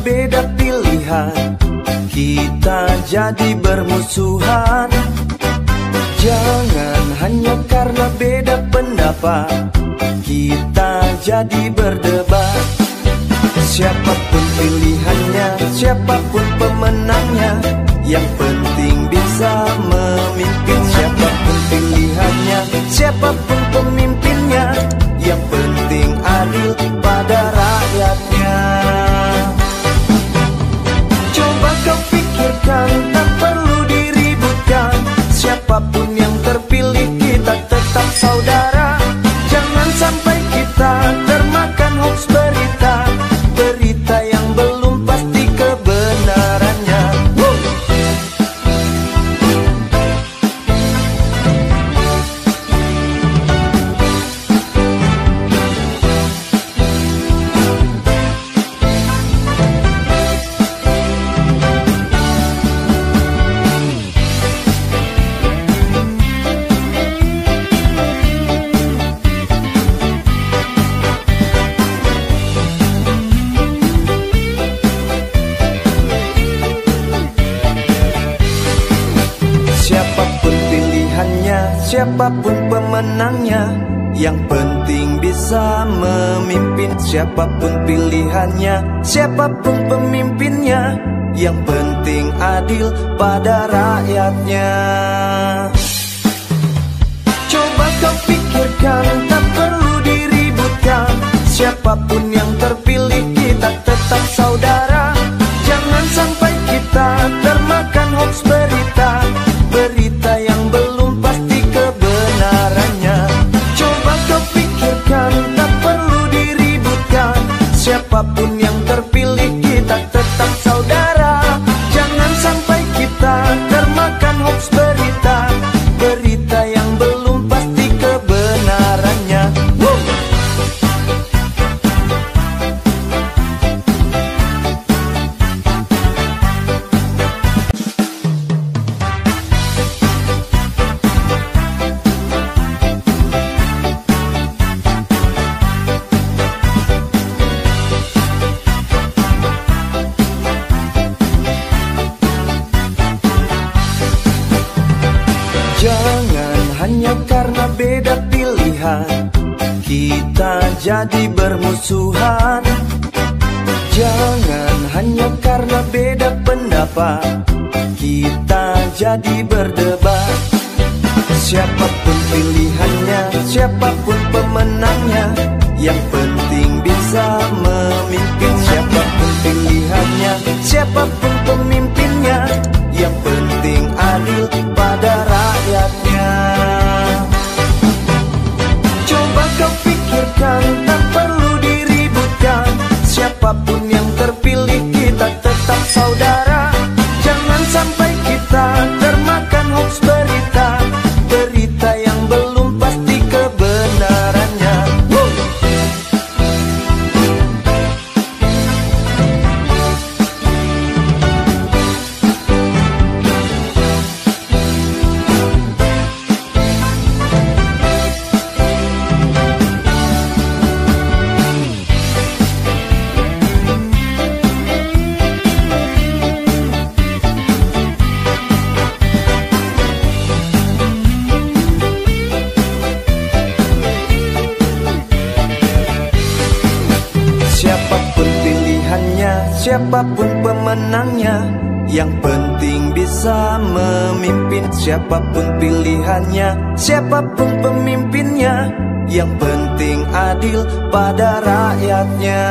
beda pilihan, kita jadi bermusuhan. Jangan hanya karena beda pendapat, kita jadi berdebat. Siapapun pilihannya, siapapun pemenangnya, yang penting bisa memimpin. Siapapun pilihannya, siapapun pemimpinnya, yang penting adil pada rakyatnya. Coba kau pikirkan, tak perlu diributkan. Siapapun yang terpilih, kita tetap saudara. Jangan sampai kita termakan hoax berita, berita yang belum pasti kebenarannya. Siapapun pilihannya, siapapun pemenangnya, yang penting bisa memimpin. Siapapun pilihannya, siapapun pemimpinnya, yang penting adil pada rakyatnya. Coba kau pikirkan, tak perlu diributkan. Siapapun yang terpilih, kita tetap saudara. Jangan sampai kita termakan hoax berita, berita yang belum pasti kebenarannya. Coba kau pikirkan, tak perlu diributkan. Siapapun yang terpilih, kita tetap saudara. Jangan sampai kita termakan hoax berita, berita yang belum pasti kebenarannya. Jangan hanya karena beda pilihan, kita jadi bermusuhan. Jangan hanya karena beda pendapat, kita jadi berdebat. Siapapun pilihannya, siapapun pemenangnya, yang penting bisa memimpin. Siapapun pilihannya, siapapun pemimpinnya, yang penting adil pada rakyatnya. Coba kau pikirkan, tak perlu diributkan. Siapapun yang terpilih, kita tetap saudara. Jangan sampai kita termakan hoax berita, berita yang belum pasti kebenarannya. Siapapun pilihannya, siapapun pemenangnya, yang penting bisa memimpin. Siapapun pilihannya, siapapun pemimpinnya, yang penting adil pada rakyatnya.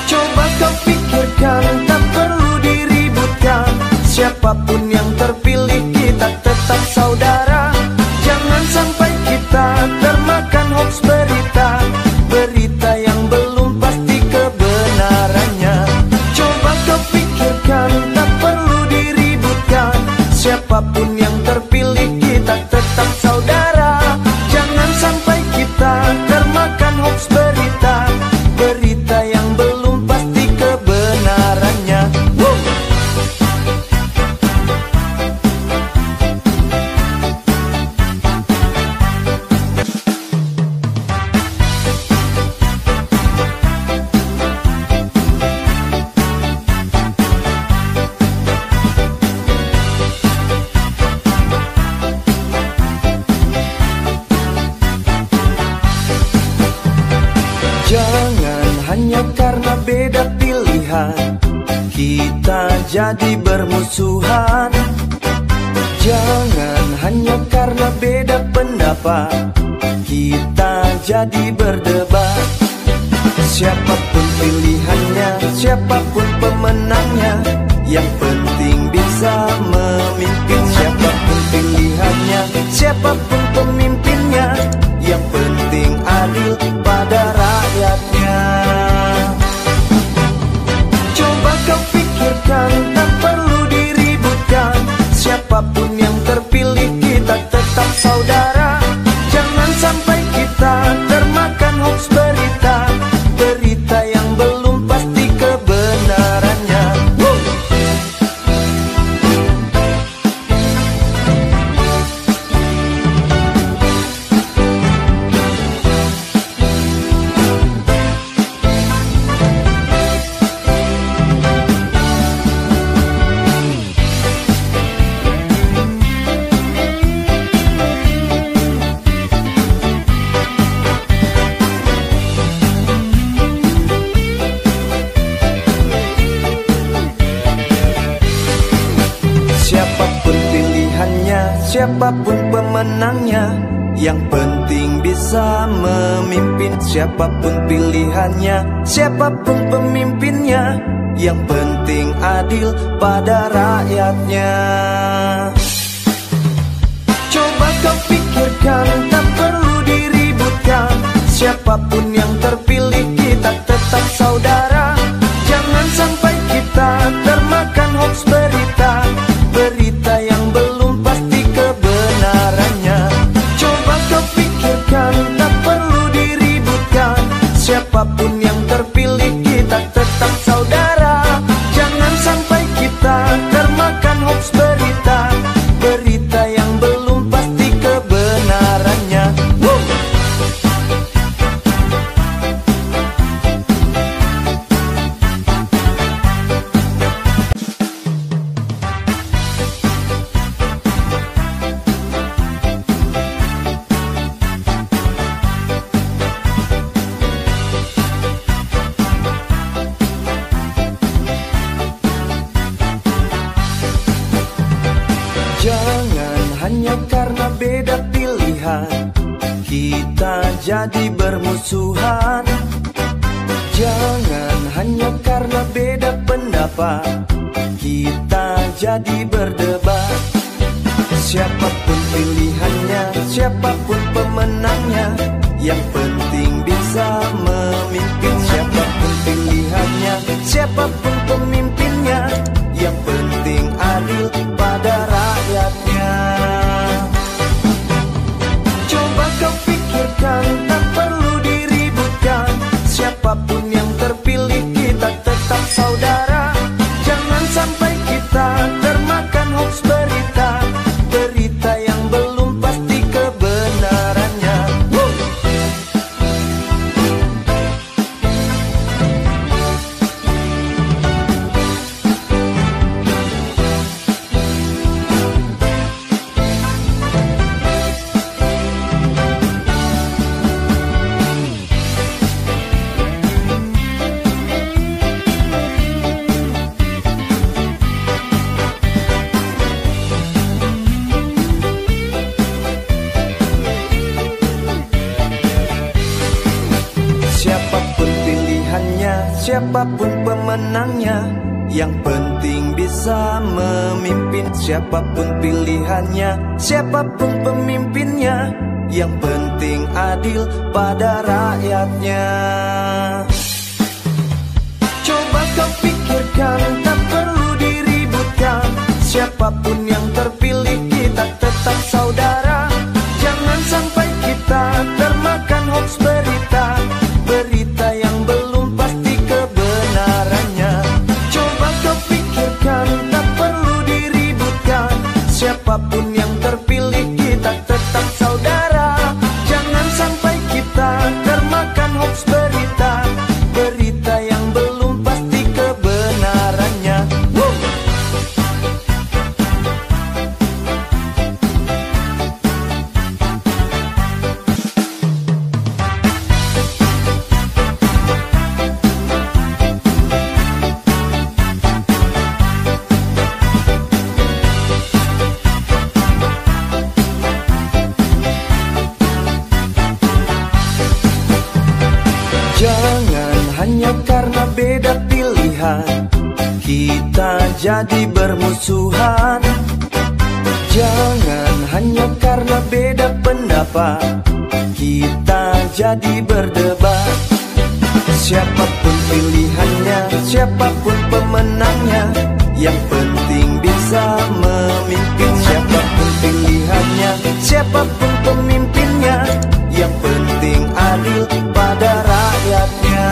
Coba kau pikirkan, tak perlu diributkan. Siapapun yang terpilih, kita tetap saudara. Jangan sampai kita termakan hoax berita, berita yang belum pasti kebenarannya. Coba kau pikirkan, tak perlu diributkan. Siapapun yang terpilih, kita tetap saudara. Jangan sampai kita termakan hoax berita, berita yang belum pasti kebenarannya. hanya karena beda pilihan kita jadi bermusuhan. Jangan hanya karena beda pendapat kita jadi berdebat. Siapapun pilihannya, siapapun pemenangnya, yang penting bisa memimpin. Siapapun pilihannya, siapapun pemimpinnya, yang penting adil pada rakyatnya. Coba kau pikirkan, tak perlu diributkan. Siapapun yang terpilih kita tetap saudara. Jangan sampai kita termakan hoax berita, berita yang belum pasti kebenarannya. Siapapun pilihannya, siapapun pemenangnya, yang penting bisa memimpin. Siapapun pilihannya, siapapun pemimpinnya, yang penting adil pada rakyatnya. Coba kau pikirkan, tak perlu diributkan. Siapapun yang terpilih kita tetap saudara. Jangan sampai kita termakan hoax berita, berita yang belum pasti kebenarannya. Coba kau pikirkan, tak perlu diributkan. Siapapun yang terpilih kita tetap saudara. Jangan sampai kita termakan hoax berita, berita yang belum pasti kebenarannya. Jangan hanya karena beda pilihan kita jadi bermusuhan. Jangan hanya karena beda pendapat kita jadi berdebat. Siapapun pilihannya, siapapun pemenangnya, yang penting bisa memimpin. Siapapun pilihannya, siapapun pemimpinnya, yang penting adil pada rakyatnya. Coba kau pikirkan, tak perlu diributkan. Siapapun yang terpilih kita tetap saudara. Jangan sampai kita termakan hoax berita, berita yang belum pasti kebenarannya. Siapapun pilihannya, siapapun pemenangnya, yang penting bisa memimpin. Siapapun pilihannya, siapapun pemimpinnya, yang penting adil pada rakyatnya. Coba kau pikirkan, tak perlu diributkan. Siapapun yang terpilih kita tetap saudara. Jangan sampai kita termakan hoax berita, berita yang belum pasti kebenarannya. Coba kau pikirkan, tak perlu diributkan. Siapapun yang terpilih kita tetap saudara. Jangan sampai kita termakan hoax berita, berita yang belum pasti kebenarannya. berpilihan, kita jadi bermusuhan. Jangan hanya karena beda pendapat, kita jadi berdebat. Siapapun pilihannya, siapapun pemenangnya, yang penting bisa memimpin. Siapapun pilihannya, siapapun pemimpinnya, yang penting adil pada rakyatnya.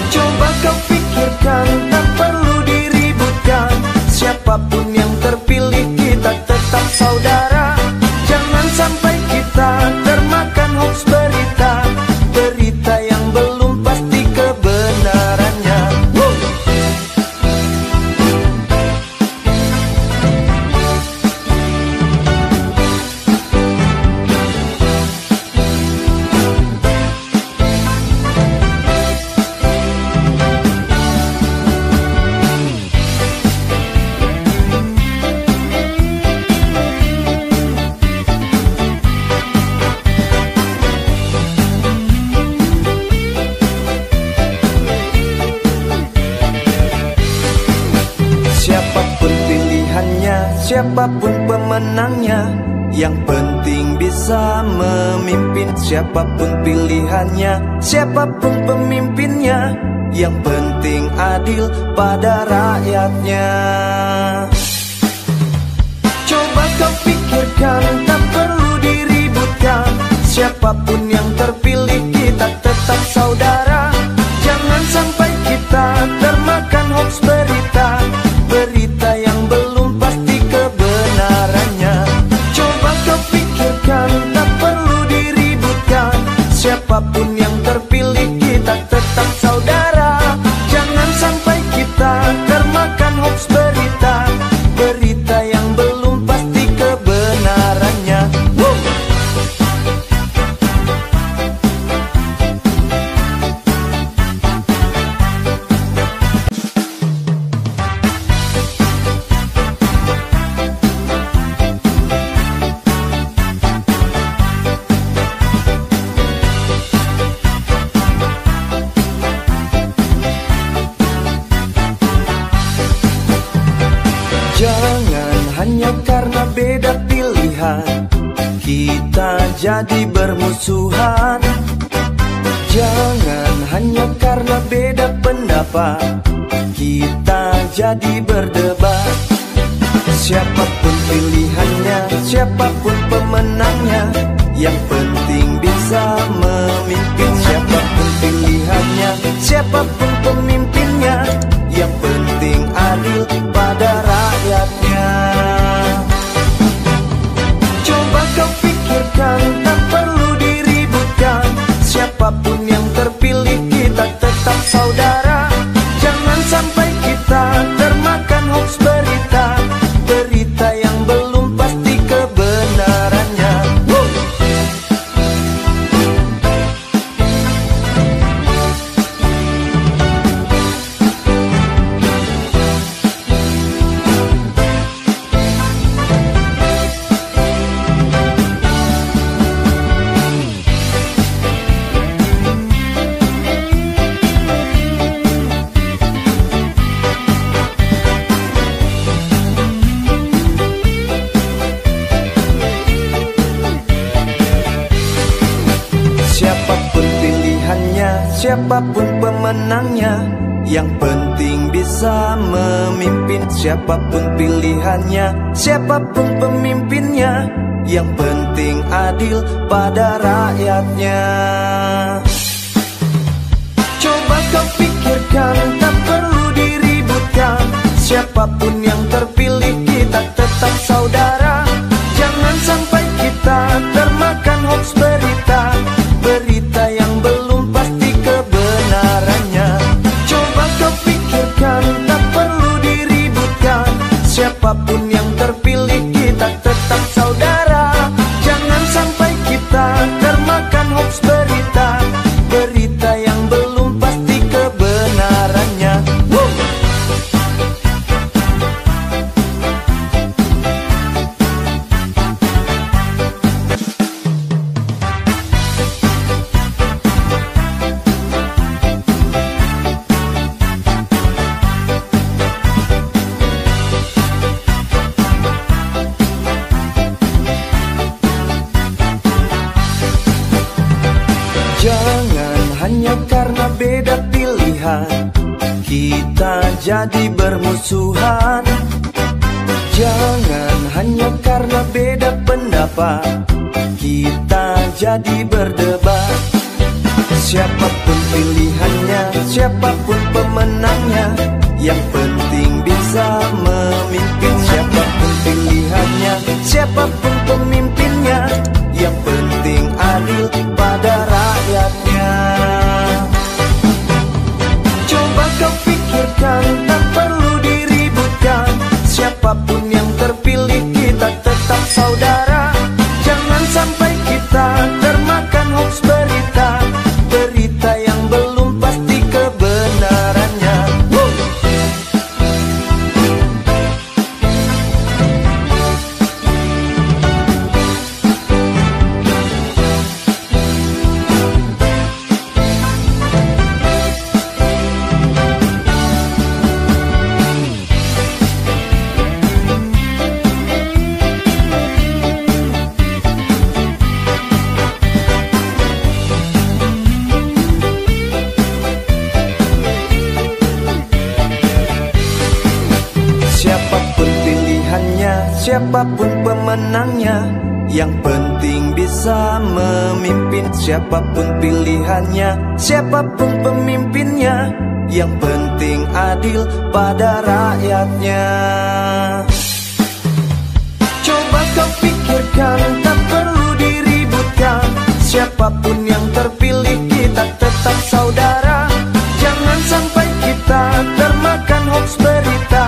Coba kau pikirkan, tak perlu diributkan. Siapapun yang terpilih, kita tetap saudara. Jangan sampai kita termakan hoax berita, berita yang belum pasti kebenarannya. Siapapun pilihannya, siapapun pemenangnya, yang penting bisa memimpin. Siapapun pilihannya, siapapun pemimpinnya, yang penting adil pada rakyatnya. Coba kau pikirkan, tak perlu diributkan. Siapapun yang terpilih, kita tetap saudara. Jangan sampai kita termakan hoax berita, berita yang belum pasti kebenarannya. Coba kau pikirkan, tak perlu diributkan. Siapapun yang terpilih, kita tetap saudara. Jangan sampai kita termakan hoax berita, berita yang belum pasti kebenarannya. Jangan hanya karena beda pilihan, kita jadi bermusuhan. Jangan hanya karena beda pendapat, kita jadi berdebat. Siapapun pilihannya, siapapun pemenangnya, yang penting bisa memimpin. Siapapun pilihannya, siapapun pemimpinnya, yang penting adil pada rakyatnya. Coba kau pikirkan, tak perlu diributkan. Siapapun yang terpilih, kita tetap saudara. Jangan sampai kita termakan hoax berita, berita yang belum pasti kebenarannya. Siapapun pilihannya, siapapun pemenangnya, yang penting bisa memimpin. Siapapun pilihannya, siapapun pemimpinnya, yang penting adil pada rakyatnya. Coba kau pikirkan, tak perlu diributkan. Siapapun yang terpilih, kita tetap saudara. Jangan sampai kita termakan hoax berita, berita yang belum pasti kebenarannya. Coba kau pikirkan, tak perlu diributkan. Siapapun yang terpilih, kita tetap saudara. Jangan sampai kita termakan hoax berita, berita yang belum pasti kebenarannya. jadi bermusuhan. Jangan hanya karena beda pendapat kita jadi berdebat. Siapapun pilihannya, siapapun pemenangnya, yang penting bisa memimpin. Siapapun pilihannya, siapapun pemimpinnya, yang penting adil pada rakyatnya. Coba kau pikirkan, tak perlu diributkan. Siapapun yang terpilih kita tetap saudara. Jangan sampai kita termakan hoax berita, berita yang belum pasti kebenarannya. Siapapun pilihannya, siapapun pemenangnya, yang penting bisa memimpin. Siapapun pilihannya, siapapun pemimpinnya, yang penting adil pada rakyatnya. Coba kau pikirkan, tak perlu diributkan. Siapapun yang terpilih kita tetap saudara. Jangan sampai kita termakan hoax berita,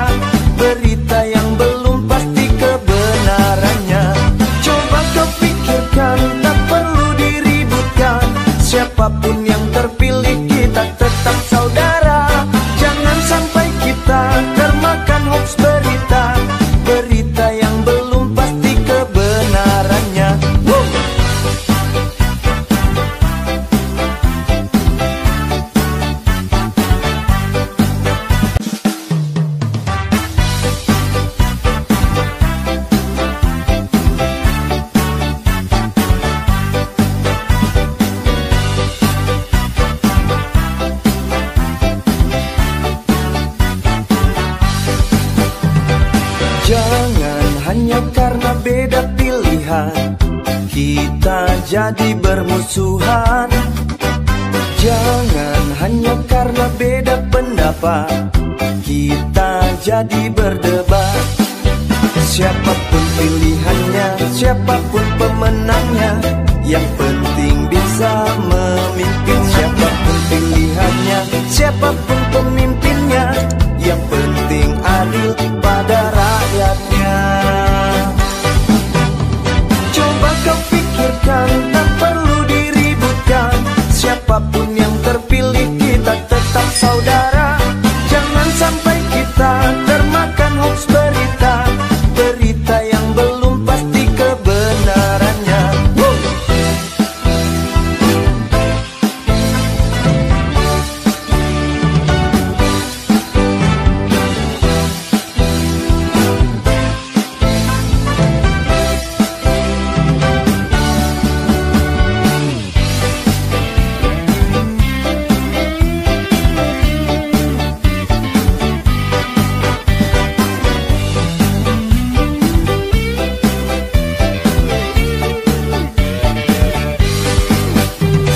berita yang belum pasti kebenarannya. Coba kau pikirkan, tak perlu diributkan. Siapapun yang terpilih kita tetap saudara. Jangan sampai kita termakan hoax berita, berita yang belum pasti kebenarannya. Jangan hanya karena beda pilihan kita jadi bermusuhan. Jangan hanya karena beda pendapat kita jadi berdebat. Siapapun pilihannya, siapapun pemenangnya, yang penting bisa memimpin. Siapapun pilihannya, siapapun pemimpinnya, yang penting adil pada rakyatnya. Coba kau pikirkan, tak perlu diributkan. Siapapun yang terpilih kita tetap saudara. Jangan sampai kita termakan hoax berita, berita yang belum pasti kebenarannya.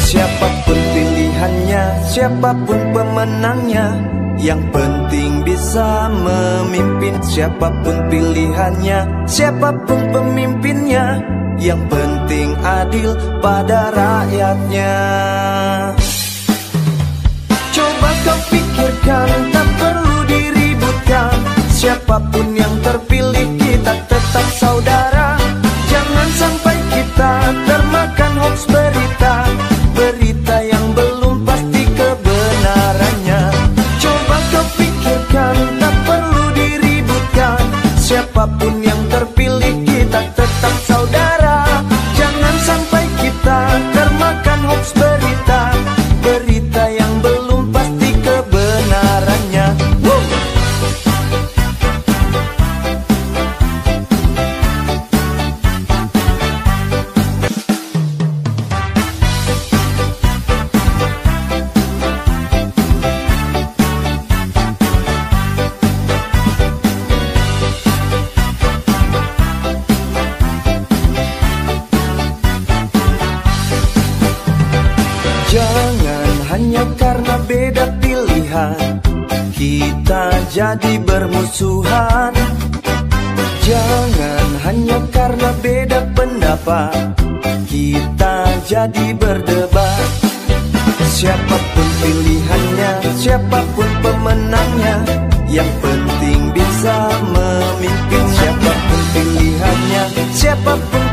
Siapapun pilihannya, siapapun pemenangnya, yang penting bisa memimpin. Siapapun pilihannya, siapapun pemimpinnya, yang penting adil pada rakyatnya. Coba kau pikirkan, tak perlu diributkan. Siapapun yang terpilih kita tetap saudara. Jangan sampai kita termakan hoax berita, berita yang belum pasti kebenarannya. Coba kau pikirkan, tak perlu diributkan. Siapapun yang terpilih kita tetap saudara. Jangan sampai kita termakan hoax berita, berita yang belum pasti kebenarannya. jadi bermusuhan. Jangan hanya karena beda pendapat kita jadi berdebat. Siapapun pilihannya, siapapun pemenangnya, yang penting bisa memimpin. Siapapun pilihannya, siapapun